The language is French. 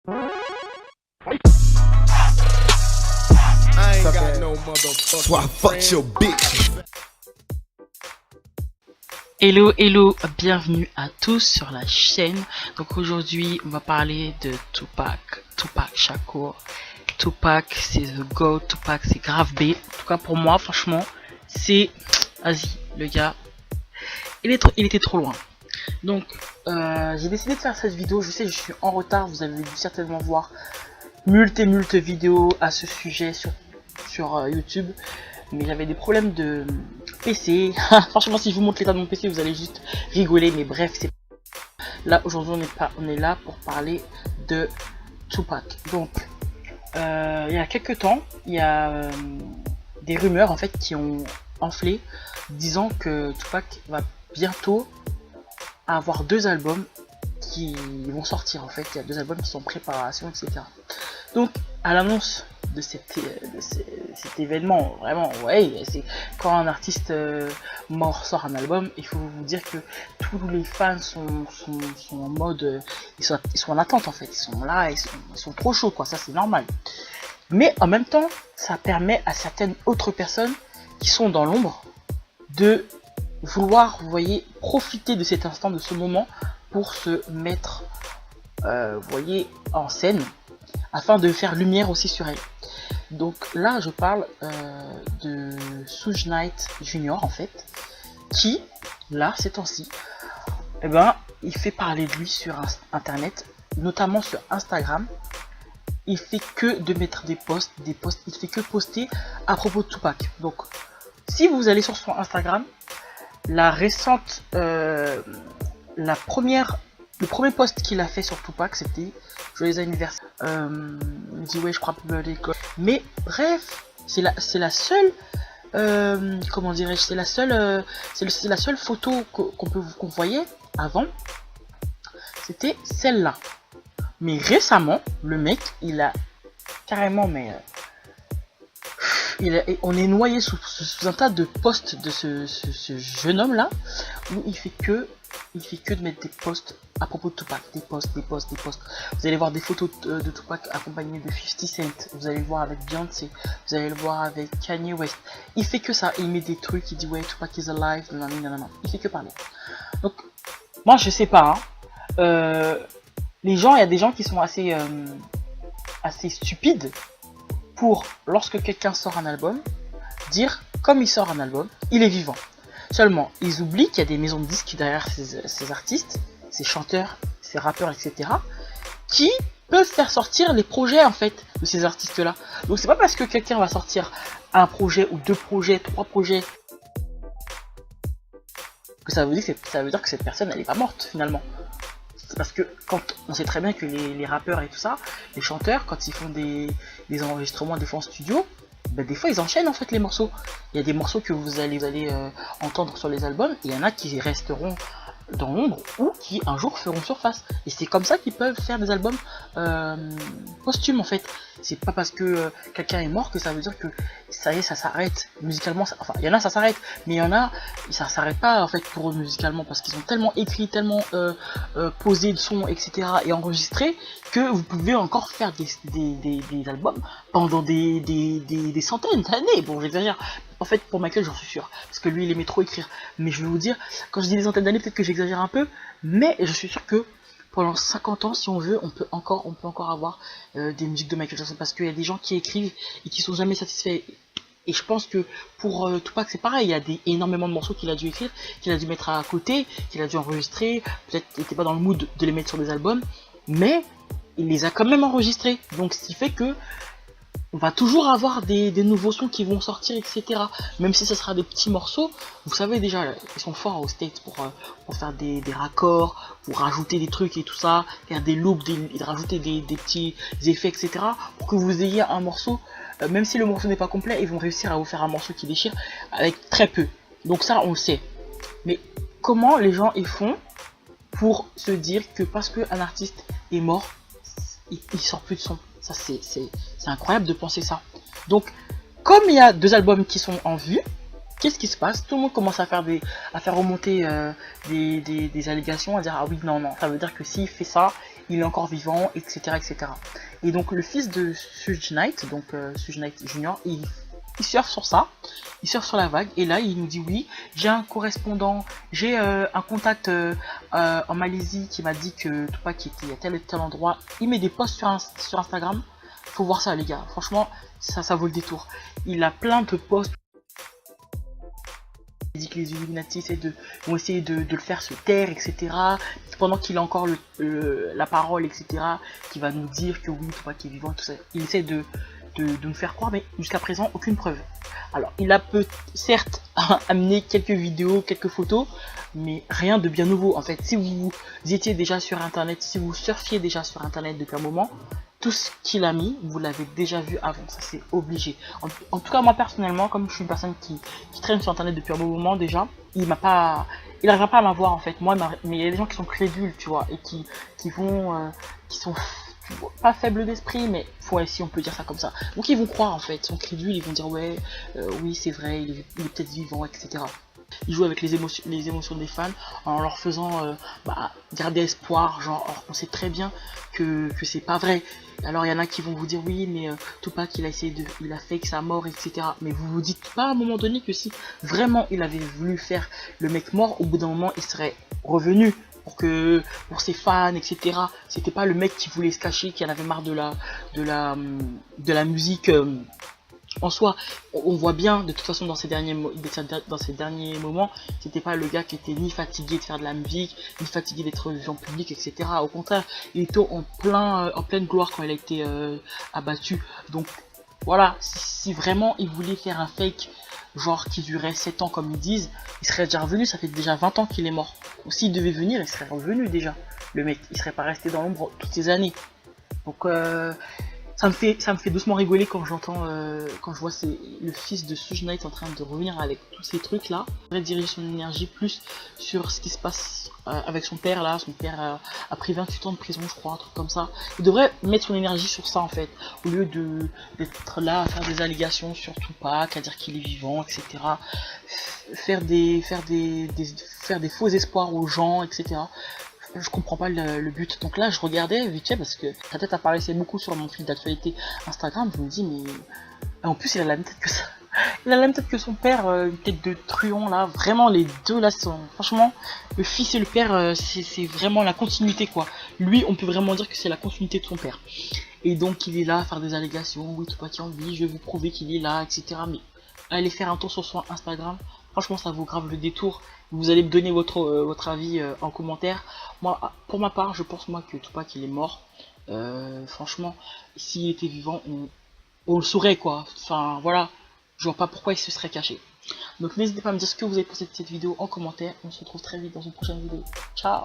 Hello, hello, bienvenue à tous sur la chaîne. Donc aujourd'hui, on va parler de Tupac Shakur. Tupac, c'est the GOAT, Tupac, c'est grave B. En tout cas pour moi, franchement, c'est... Vas-y, le gars, il était trop loin. Donc, j'ai décidé de faire cette vidéo. Je sais, je suis en retard, vous avez dû certainement voir moult vidéos à ce sujet sur YouTube. Mais j'avais des problèmes de PC. Franchement, si je vous montre l'état de mon PC, vous allez juste rigoler. Mais bref, c'est là aujourd'hui, on est là pour parler de Tupac. Donc, il y a quelques temps, il y a des rumeurs en fait qui ont enflé, disant que Tupac va bientôt avoir 2 albums qui vont sortir. En fait, il y a 2 albums qui sont en préparation, etc. Donc, à l'annonce de cet événement, vraiment, ouais, c'est quand un artiste mort sort un album, il faut vous dire que tous les fans sont en mode, ils sont en attente en fait, ils sont là, ils sont trop chauds quoi, ça c'est normal. Mais en même temps, ça permet à certaines autres personnes qui sont dans l'ombre de vouloir, vous voyez, profiter de cet instant, de ce moment pour se mettre, vous voyez, en scène, afin de faire lumière aussi sur elle. Donc là je parle de Suge Knight Jr. en fait, qui là ces temps-ci, eh ben, il fait parler de lui sur internet, notamment sur Instagram. Il fait que de mettre des posts, il fait que poster à propos de Tupac. Donc si vous allez sur son Instagram, la récente, le premier post qu'il a fait sur Tupac, c'était joyeux anniversaire. Il dit ouais, je crois plus l'école. Mais bref, c'est la seule, comment dirais-je, c'est la seule photo qu'on voyait avant. C'était celle-là. Mais récemment, le mec, il a carrément, mais on est noyé sous un tas de posts de ce jeune homme là, où il fait que de mettre des posts à propos de Tupac, des posts. Vous allez voir des photos de Tupac accompagnées de 50 Cent, vous allez le voir avec Beyoncé, vous allez le voir avec Kanye West. Il fait que ça, il met des trucs, il dit ouais, Tupac is alive, nanana. Il fait que parler. Donc, moi je sais pas, hein. Les gens, il y a des gens qui sont assez stupides pour, lorsque quelqu'un sort un album, dire comme il sort un album, il est vivant. Seulement, ils oublient qu'il y a des maisons de disques derrière ces artistes, ces chanteurs, ces rappeurs, etc. qui peuvent faire sortir les projets en fait de ces artistes-là. Donc c'est pas parce que quelqu'un va sortir un projet ou 2 projets, 3 projets que ça veut dire que cette personne elle est pas morte finalement. C'est parce que quand on sait très bien que les rappeurs et tout ça, les chanteurs, quand ils font des enregistrements des fois en studio, ben des fois ils enchaînent en fait les morceaux. Il y a des morceaux que vous allez entendre sur les albums, et il y en a qui resteront dans l'ombre ou qui un jour feront surface. Et c'est comme ça qu'ils peuvent faire des albums posthumes en fait. C'est pas parce que quelqu'un est mort que ça veut dire que ça y est, ça s'arrête musicalement. Enfin, il y en a ça s'arrête, mais il y en a ça s'arrête pas en fait pour eux musicalement, parce qu'ils ont tellement écrit, tellement posé le son, etc. et enregistré, que vous pouvez encore faire des albums pendant des centaines d'années. Bon, j'exagère. En fait, pour Michael, j'en suis sûr, parce que lui, il aimait trop écrire. Mais je vais vous dire, quand je dis des centaines d'années, peut-être que j'exagère un peu, mais je suis sûr que pendant 50 ans, si on veut, on peut encore avoir des musiques de Michael Jackson, parce qu'il y a des gens qui écrivent et qui sont jamais satisfaits. Et je pense que pour Tupac, c'est pareil. Il y a énormément de morceaux qu'il a dû écrire, qu'il a dû mettre à côté, qu'il a dû enregistrer. Peut-être qu'il n'était pas dans le mood de les mettre sur des albums, mais il les a quand même enregistrés. Donc, ce qui fait que on va toujours avoir des nouveaux sons qui vont sortir, etc. Même si ce sera des petits morceaux, vous savez déjà, ils sont forts aux States pour faire des raccords, pour rajouter des trucs et tout ça, faire des loops, rajouter des petits effets, etc. Pour que vous ayez un morceau, même si le morceau n'est pas complet, ils vont réussir à vous faire un morceau qui déchire avec très peu. Donc ça, on le sait. Mais comment les gens y font pour se dire que parce qu'un artiste est mort, il sort plus de son? Ça c'est incroyable de penser ça. Donc comme il y a 2 albums qui sont en vue, qu'est-ce qui se passe? Tout le monde commence à faire remonter des allégations, à dire ah oui non, ça veut dire que s'il fait ça, il est encore vivant, etc. etc. Et donc le fils de Suge Knight, donc Suge Knight Junior, il surfe sur ça, il surfe sur la vague, et là il nous dit oui, j'ai un correspondant, j'ai un contact en Malaisie qui m'a dit que Tupac était à tel et tel endroit, il met des posts sur Instagram, faut voir ça les gars, franchement ça vaut le détour. Il a plein de posts, il dit que les Illuminati vont essayer de le faire se taire, etc. Pendant qu'il a encore la parole, etc. Qui va nous dire que oui, Tupac est vivant, tout ça. Il essaie de nous faire croire, mais jusqu'à présent, aucune preuve. Alors, il a certes amené quelques vidéos, quelques photos, mais rien de bien nouveau. En fait, si vous étiez déjà sur Internet, si vous surfiez déjà sur Internet depuis un moment, tout ce qu'il a mis, vous l'avez déjà vu avant, ça c'est obligé. En tout cas, moi personnellement, comme je suis une personne qui traîne sur Internet depuis un bon moment déjà, il n'arrivera pas à m'avoir en fait. Moi, mais il y a des gens qui sont crédules, tu vois, et qui sont pas faibles d'esprit, mais ouais, si on peut dire ça comme ça. Donc ils vont croire en fait, ils sont crédules, ils vont dire ouais, oui c'est vrai, il est peut-être vivant, etc. Ils jouent avec les émotions des fans en leur faisant garder espoir, genre on sait très bien que c'est pas vrai. Alors il y en a qui vont vous dire oui mais Tupac il a fake sa mort, etc. Mais vous vous dites pas à un moment donné que si vraiment il avait voulu faire le mec mort, au bout d'un moment il serait revenu pour ses fans, etc. C'était pas le mec qui voulait se cacher, qui en avait marre de la musique en soi. On voit bien de toute façon dans ces derniers moments, c'était pas le gars qui était ni fatigué de faire de la musique, ni fatigué d'être vivant public, etc. Au contraire, il était en pleine gloire quand il a été abattu. Donc voilà, si vraiment il voulait faire un fake genre qui durait 7 ans comme ils disent, il serait déjà revenu. Ça fait déjà 20 ans qu'il est mort. Ou s'il devait venir, il serait revenu déjà, le mec, il serait pas resté dans l'ombre toutes ces années. Donc ça me fait doucement rigoler quand quand je vois le fils de Suge Knight en train de revenir avec tous ces trucs là. Il devrait diriger son énergie plus sur ce qui se passe avec son père là. Son père a pris 28 ans de prison, je crois, un truc comme ça. Il devrait mettre son énergie sur ça en fait, au lieu d'être là à faire des allégations sur Tupac, à dire qu'il est vivant, etc. Faire des faux espoirs aux gens, etc. Je comprends pas le but. Donc là je regardais vite fait parce que sa tête apparaissait beaucoup sur mon fil d'actualité Instagram. Je me dis mais en plus il a la même tête que ça. Il a la même tête que son père, une tête de truand là. Vraiment les deux là sont franchement le fils et le père, c'est vraiment la continuité quoi. Lui on peut vraiment dire que c'est la continuité de son père. Et donc il est là à faire des allégations, oui Tupac qui en vie, je vais vous prouver qu'il est là, etc. Mais allez faire un tour sur son Instagram. Franchement ça vaut grave le détour. Vous allez me donner votre avis en commentaire. Moi, pour ma part, je pense moi que Tupac il est mort. Franchement, s'il était vivant, on le saurait quoi. Enfin voilà, je vois pas pourquoi il se serait caché. Donc n'hésitez pas à me dire ce que vous avez pensé de cette vidéo en commentaire. On se retrouve très vite dans une prochaine vidéo. Ciao.